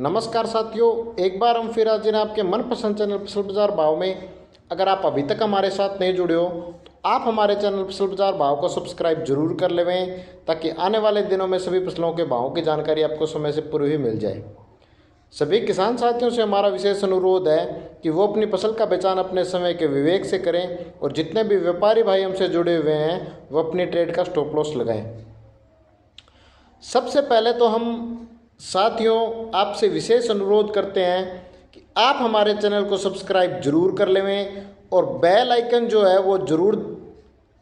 नमस्कार साथियों, एक बार हम फिर हाजिर हैं आपके मनपसंद चैनल फसल बाजार भाव में। अगर आप अभी तक हमारे साथ नहीं जुड़े हो तो आप हमारे चैनल फसल बाजार भाव को सब्सक्राइब जरूर कर लेवें, ताकि आने वाले दिनों में सभी फसलों के भावों की जानकारी आपको समय से पूर्व ही मिल जाए। सभी किसान साथियों से हमारा विशेष अनुरोध है कि वो अपनी फसल का बेचान अपने समय के विवेक से करें, और जितने भी व्यापारी भाई हमसे जुड़े हुए हैं वो अपनी ट्रेड का स्टॉप लॉस लगाएं। सबसे पहले तो हम साथियों आपसे विशेष अनुरोध करते हैं कि आप हमारे चैनल को सब्सक्राइब जरूर कर लें और बेल आइकन जो है वो ज़रूर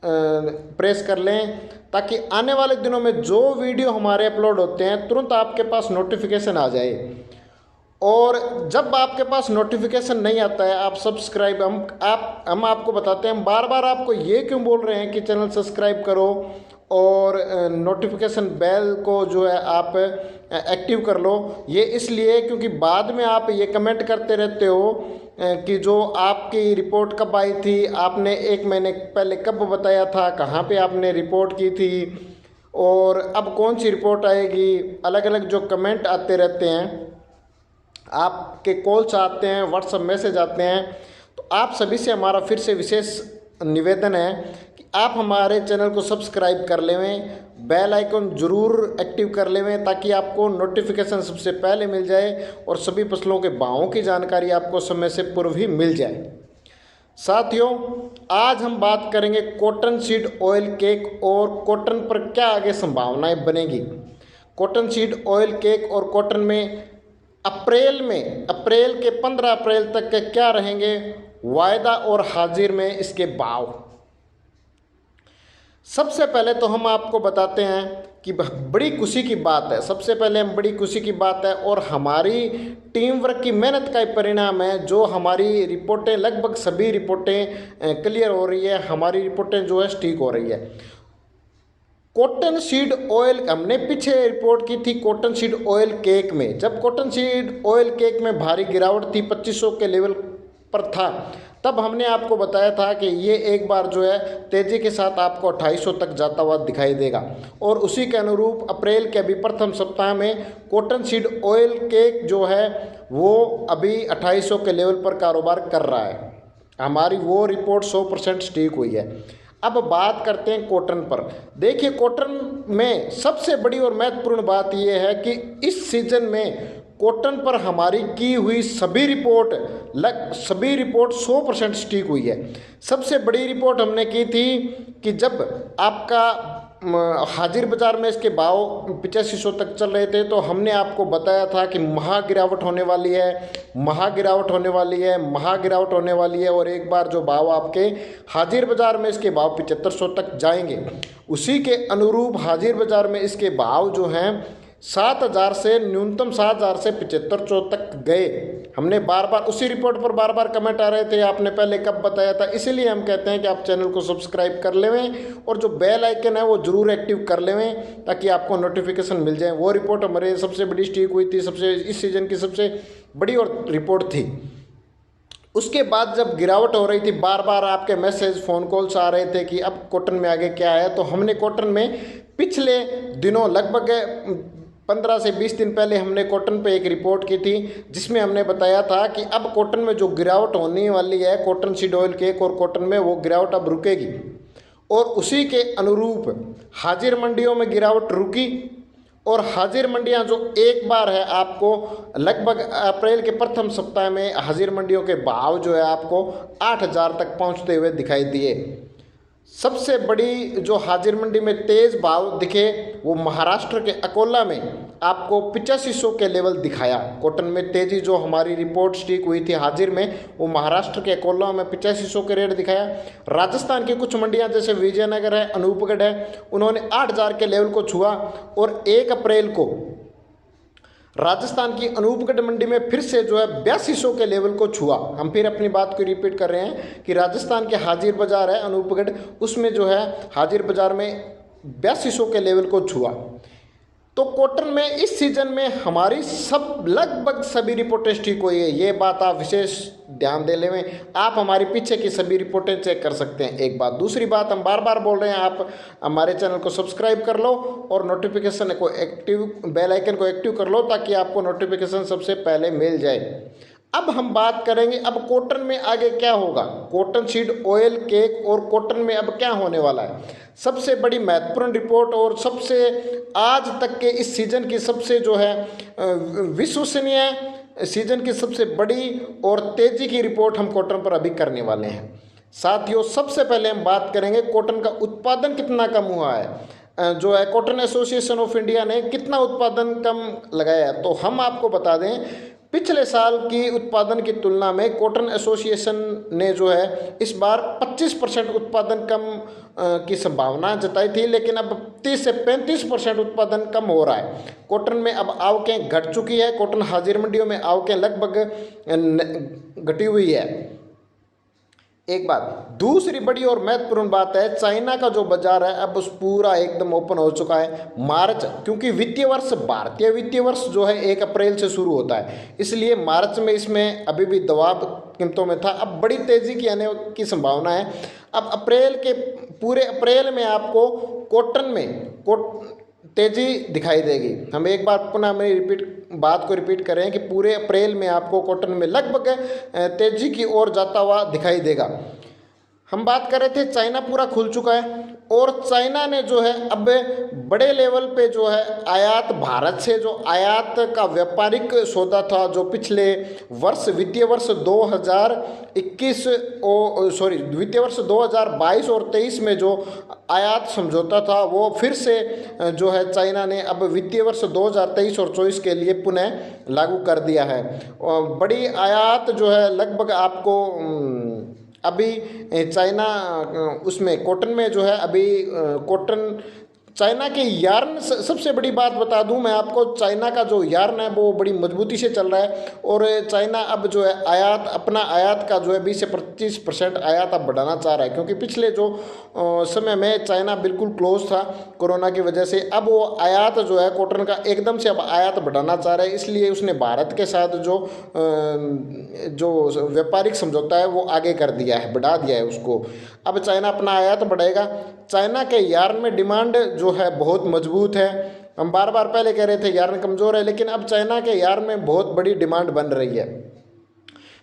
प्रेस कर लें, ताकि आने वाले दिनों में जो वीडियो हमारे अपलोड होते हैं तुरंत आपके पास नोटिफिकेशन आ जाए। और जब आपके पास नोटिफिकेशन नहीं आता है आप सब्सक्राइब हम आपको बताते हैं, हम बार बार आपको ये क्यों बोल रहे हैं कि चैनल सब्सक्राइब करो और नोटिफिकेशन बेल को जो है आप एक्टिव कर लो। ये इसलिए क्योंकि बाद में आप ये कमेंट करते रहते हो कि जो आपकी रिपोर्ट कब आई थी, आपने 1 महीने पहले कब बताया था, कहाँ पे आपने रिपोर्ट की थी और अब कौन सी रिपोर्ट आएगी। अलग अलग जो कमेंट आते रहते हैं, आपके कॉल्स आते हैं, व्हाट्सएप मैसेज आते हैं। तो आप सभी से हमारा फिर से विशेष निवेदन है कि आप हमारे चैनल को सब्सक्राइब कर लेवें, बेल आइकन ज़रूर एक्टिव कर लेवें, ताकि आपको नोटिफिकेशन सबसे पहले मिल जाए और सभी फसलों के भावों की जानकारी आपको समय से पूर्व ही मिल जाए। साथियों, आज हम बात करेंगे कॉटन सीड ऑयल केक और कॉटन पर क्या आगे संभावनाएं बनेगी। कॉटन सीड ऑयल केक और कॉटन में अप्रैल के 15 अप्रैल तक के क्या रहेंगे वायदा और हाजिर में इसके भाव। सबसे पहले तो हम आपको बताते हैं कि बड़ी खुशी की बात है, सबसे पहले हम बड़ी खुशी की बात है और हमारी टीम वर्क की मेहनत का ही परिणाम है जो हमारी रिपोर्टें लगभग सभी रिपोर्टें क्लियर हो रही है, हमारी रिपोर्टें जो है स्टिक हो रही है। कॉटन सीड ऑयल हमने पीछे रिपोर्ट की थी कॉटन सीड ऑयल केक में, जब कॉटन सीड ऑयल केक में भारी गिरावट थी 2500 के लेवल पर था, तब हमने आपको बताया था कि ये एक बार जो है तेज़ी के साथ आपको 2800 तक जाता हुआ दिखाई देगा। और उसी के अनुरूप अप्रैल के अभी प्रथम सप्ताह में कॉटन सीड ऑयल केक जो है वो अभी 2800 के लेवल पर कारोबार कर रहा है। हमारी वो रिपोर्ट 100% स्टिक हुई है। अब बात करते हैं कॉटन पर। देखिए, कॉटन में सबसे बड़ी और महत्वपूर्ण बात यह है कि इस सीजन में कॉटन पर हमारी की हुई सभी रिपोर्ट 100% स्टिक हुई है। सबसे बड़ी रिपोर्ट हमने की थी कि जब आपका हाजिर बाज़ार में इसके भाव 8500 तक चल रहे थे, तो हमने आपको बताया था कि महा गिरावट होने वाली है, महा गिरावट होने वाली है, महा गिरावट होने वाली है, और एक बार जो भाव आपके हाजिर बाज़ार में इसके भाव 7500 तक जाएंगे। उसी के अनुरूप हाजिर बाज़ार में इसके भाव जो हैं 7000 से न्यूनतम 7000 से 7500 तक गए। हमने बार बार उसी रिपोर्ट पर बार बार कमेंट आ रहे थे आपने पहले कब बताया था, इसीलिए हम कहते हैं कि आप चैनल को सब्सक्राइब कर लेवें और जो बेल आइकन है वो ज़रूर एक्टिव कर लेवें, ताकि आपको नोटिफिकेशन मिल जाए। वो रिपोर्ट हमारे सबसे बड़ी स्टिक हुई थी, इस सीज़न की सबसे बड़ी और रिपोर्ट थी। उसके बाद जब गिरावट हो रही थी, बार बार आपके मैसेज फ़ोन कॉल्स आ रहे थे कि अब कॉटन में आगे क्या है, तो हमने कॉटन में पिछले दिनों लगभग 15 से 20 दिन पहले हमने कॉटन पे एक रिपोर्ट की थी, जिसमें हमने बताया था कि अब कॉटन में जो गिरावट होने वाली है कॉटन सीड ऑयल केक और कॉटन में, वो गिरावट अब रुकेगी। और उसी के अनुरूप हाजिर मंडियों में गिरावट रुकी, और हाजिर मंडियां जो एक बार है आपको लगभग अप्रैल के प्रथम सप्ताह में हाजिर मंडियों के भाव जो है आपको 8000 तक पहुंचते हुए दिखाई दिए। सबसे बड़ी जो हाजिर मंडी में तेज़ भाव दिखे वो महाराष्ट्र के अकोला में आपको 8500 के लेवल दिखाया। कॉटन में तेज़ी जो हमारी रिपोर्ट स्टिक हुई थी हाजिर में, वो महाराष्ट्र के अकोला में 8500 के रेट दिखाया। राजस्थान की कुछ मंडियां जैसे विजयनगर है, अनूपगढ़ है, उन्होंने 8000 के लेवल को छुआ, और 1 अप्रैल को राजस्थान की अनूपगढ़ मंडी में फिर से जो है 8200 के लेवल को छुआ। हम फिर अपनी बात को रिपीट कर रहे हैं कि राजस्थान के हाजिर बाज़ार है अनूपगढ़, उसमें जो है हाजिर बाज़ार में 8200 के लेवल को छुआ। तो कॉटन में इस सीजन में हमारी सब लगभग सभी रिपोर्टें ठीक हुई है, ये बात आप विशेष ध्यान दे लें। आप हमारे पीछे की सभी रिपोर्टें चेक कर सकते हैं। एक बात, दूसरी बात हम बार बार बोल रहे हैं, आप हमारे चैनल को सब्सक्राइब कर लो और नोटिफिकेशन को एक्टिव, बेल आइकन को एक्टिव कर लो ताकि आपको नोटिफिकेशन सबसे पहले मिल जाए। अब हम बात करेंगे अब कॉटन में आगे क्या होगा, कॉटन सीड ऑयल केक और कॉटन में अब क्या होने वाला है। सबसे बड़ी महत्वपूर्ण रिपोर्ट और सबसे आज तक के इस सीजन की सबसे जो है विश्वसनीय सीजन की सबसे बड़ी और तेज़ी की रिपोर्ट हम कॉटन पर अभी करने वाले हैं। साथियों, सबसे पहले हम बात करेंगे कॉटन का उत्पादन कितना कम हुआ है, जो है कॉटन एसोसिएशन ऑफ इंडिया ने कितना उत्पादन कम लगाया है। तो हम आपको बता दें, पिछले साल की उत्पादन की तुलना में कॉटन एसोसिएशन ने जो है इस बार 25% उत्पादन कम की संभावना जताई थी, लेकिन अब 30 से 35% उत्पादन कम हो रहा है। कॉटन में अब आवकें घट चुकी है, कॉटन हाजिर मंडियों में आवकें लगभग घटी हुई है। एक बात, दूसरी बड़ी और महत्वपूर्ण बात है, चाइना का जो बाजार है अब उस पूरा एकदम ओपन हो चुका है। मार्च, क्योंकि वित्तीय वर्ष भारतीय वित्तीय वर्ष जो है 1 अप्रैल से शुरू होता है, इसलिए मार्च में इसमें अभी भी दबाव कीमतों में था। अब बड़ी तेज़ी की आने की संभावना है। अब अप्रैल के पूरे अप्रैल में आपको कॉटन में तेज़ी दिखाई देगी। हम एक बार पुनः मैं बात को रिपीट करें कि पूरे अप्रैल में आपको कॉटन में लगभग तेज़ी की ओर जाता हुआ दिखाई देगा। हम बात कर रहे थे चाइना पूरा खुल चुका है और चाइना ने जो है अब बड़े लेवल पे जो है आयात, भारत से जो आयात का व्यापारिक सौदा था, जो पिछले वर्ष वित्तीय वर्ष 2021 वित्तीय वर्ष 2022 और 23 में जो आयात समझौता था वो फिर से जो है चाइना ने अब वित्तीय वर्ष 2023 और 24 के लिए पुनः लागू कर दिया है। और बड़ी आयात जो है लगभग आपको अभी चाइना उसमें कॉटन में जो है अभी कॉटन चाइना के यार्न, सबसे बड़ी बात बता दूं मैं आपको, चाइना का जो यार्न है वो बड़ी मजबूती से चल रहा है और चाइना अब जो है अपना आयात का जो है 20 से 25% आयात अब बढ़ाना चाह रहा है, क्योंकि पिछले जो समय में चाइना बिल्कुल क्लोज था कोरोना की वजह से। अब वो आयात जो है कॉटन का एकदम से अब आयात बढ़ाना चाह रहा है, इसलिए उसने भारत के साथ जो व्यापारिक समझौता है वो आगे कर दिया है, बढ़ा दिया है उसको। अब चाइना अपना आयात बढ़ाएगा। चाइना के यार्न में डिमांड जो है बहुत मजबूत है। हम बार बार पहले कह रहे थे यार्न कमज़ोर है, लेकिन अब चाइना के यार्न में बहुत बड़ी डिमांड बन रही है।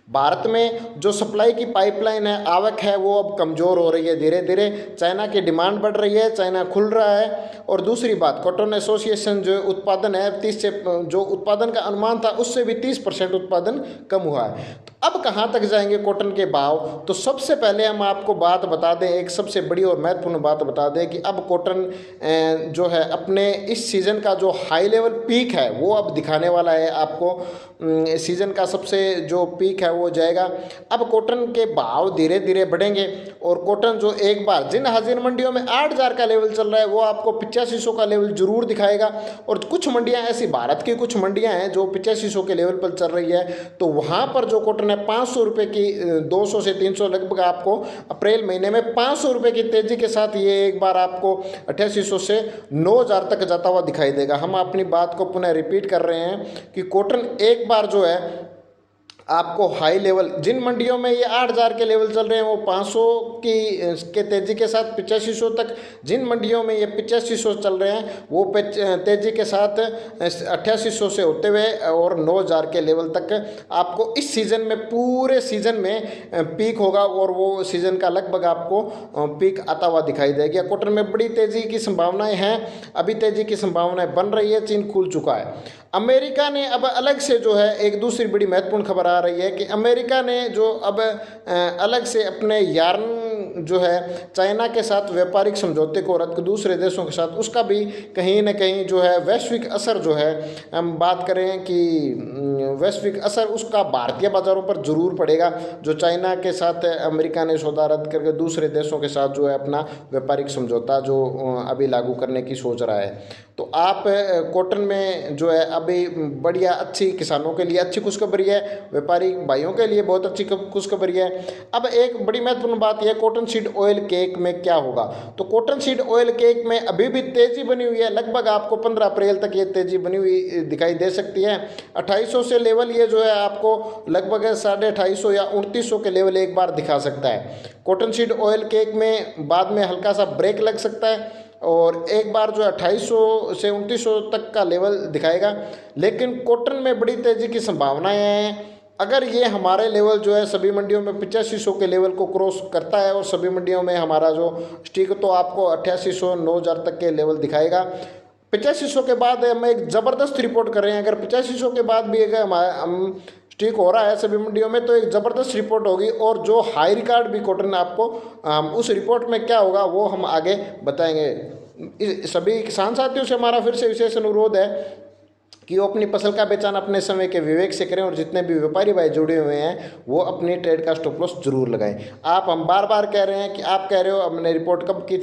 भारत में जो सप्लाई की पाइपलाइन है, आवक है, वो अब कमज़ोर हो रही है धीरे धीरे। चाइना की डिमांड बढ़ रही है, चाइना खुल रहा है। और दूसरी बात, कॉटन एसोसिएशन जो उत्पादन है 30 से जो उत्पादन का अनुमान था उससे भी 30% उत्पादन कम हुआ है। तो अब कहाँ तक जाएंगे कॉटन के भाव, तो सबसे पहले हम आपको बात बता दें, एक सबसे बड़ी और महत्वपूर्ण बात बता दें कि अब कॉटन जो है अपने इस सीज़न का जो हाई लेवल पीक है वो अब दिखाने वाला है आपको। सीज़न का सबसे जो पीक है वो जाएगा। अब कॉटन के भाव धीरे धीरे बढ़ेंगे और कॉटन जो एक बार जिन हाजिर मंडियों में 8,000 का लेवल चल रहा है वो आपको 8500 का लेवल जरूर दिखाएगा। और कुछ मंडियां ऐसी, भारत की कुछ मंडियां हैं जो 8500 के लेवल पर चल रही है, तो वहां पर जो कॉटन है 500 रुपये की, 200 से 300 लगभग आपको अप्रैल महीने में 500 रुपये की तेज़ी के साथ ये एक बार आपको 8800 से 9,000 तक जाता हुआ दिखाई देगा। हम अपनी बात को पुनः रिपीट कर रहे हैं कि कॉटन एक बार जो है आपको हाई लेवल, जिन मंडियों में ये 8,000 के लेवल चल रहे हैं वो 500 के तेज़ी के साथ 8500 तक, जिन मंडियों में ये 8500 चल रहे हैं वो तेज़ी के साथ 8800 से होते हुए और 9,000 के लेवल तक आपको इस सीज़न में, पूरे सीज़न में पीक होगा और वो सीज़न का लगभग आपको पीक आता हुआ दिखाई देगा। कॉटन में बड़ी तेज़ी की संभावनाएँ हैं, अभी तेज़ी की संभावनाएँ बन रही है, चीन खुल चुका है। अमेरिका ने अब अलग से जो है एक दूसरी बड़ी महत्वपूर्ण खबर आ रही है कि अमेरिका ने जो अब अलग से अपने यार्न जो है चाइना के साथ व्यापारिक समझौते को रद्द, दूसरे देशों के साथ, उसका भी कहीं न कहीं जो है वैश्विक असर जो है, हम बात करें कि वैश्विक असर उसका भारतीय बाज़ारों पर ज़रूर पड़ेगा। जो चाइना के साथ अमेरिका ने सौदा रद्द करके दूसरे देशों के साथ जो है अपना व्यापारिक समझौता जो अभी लागू करने की सोच रहा है। तो आप कॉटन में जो है अभी बढ़िया, अच्छी, किसानों के लिए अच्छी खुशखबरी है, व्यापारी भाइयों के लिए बहुत अच्छी खुशखबरी है। अब एक बड़ी महत्वपूर्ण बात यह, कॉटन सीड ऑयल केक में क्या होगा। तो कॉटन सीड ऑयल केक में अभी भी तेज़ी बनी हुई है, लगभग आपको 15 अप्रैल तक ये तेज़ी बनी हुई दिखाई दे सकती है। 2800 से लेवल ये जो है आपको लगभग 2850 या 2900 के लेवल एक बार दिखा सकता है। कॉटन सीड ऑयल केक में बाद में हल्का सा ब्रेक लग सकता है और एक बार जो है 2800 से 2900 तक का लेवल दिखाएगा, लेकिन कॉटन में बड़ी तेज़ी की संभावनाएं हैं। अगर ये हमारे लेवल जो है सभी मंडियों में 8500 के लेवल को क्रॉस करता है और सभी मंडियों में हमारा जो स्टिक तो आपको 8800 9000 तक के लेवल दिखाएगा। 8500 के बाद हम एक ज़बरदस्त रिपोर्ट कर रहे हैं, अगर 8500 के बाद भी अगर हम स्टिक हो रहा है सभी मंडियों में तो एक ज़बरदस्त रिपोर्ट होगी और जो हाई रिकॉर्ड भी कॉटन आपको उस रिपोर्ट में क्या होगा वो हम आगे बताएंगे। सभी किसान साथियों से हमारा फिर से विशेष अनुरोध है कि वो अपनी फसल का बेचान अपने समय के विवेक से करें और जितने भी व्यापारी भाई जुड़े हुए हैं वो अपनी ट्रेड का स्टॉप लॉस जरूर लगाएं। हम बार बार कह रहे हैं कि आप कह रहे हो हमने रिपोर्ट कब की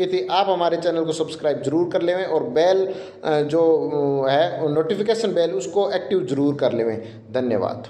थी, आप हमारे चैनल को सब्सक्राइब जरूर कर लें और बेल जो है नोटिफिकेशन बेल उसको एक्टिव जरूर कर लें। धन्यवाद।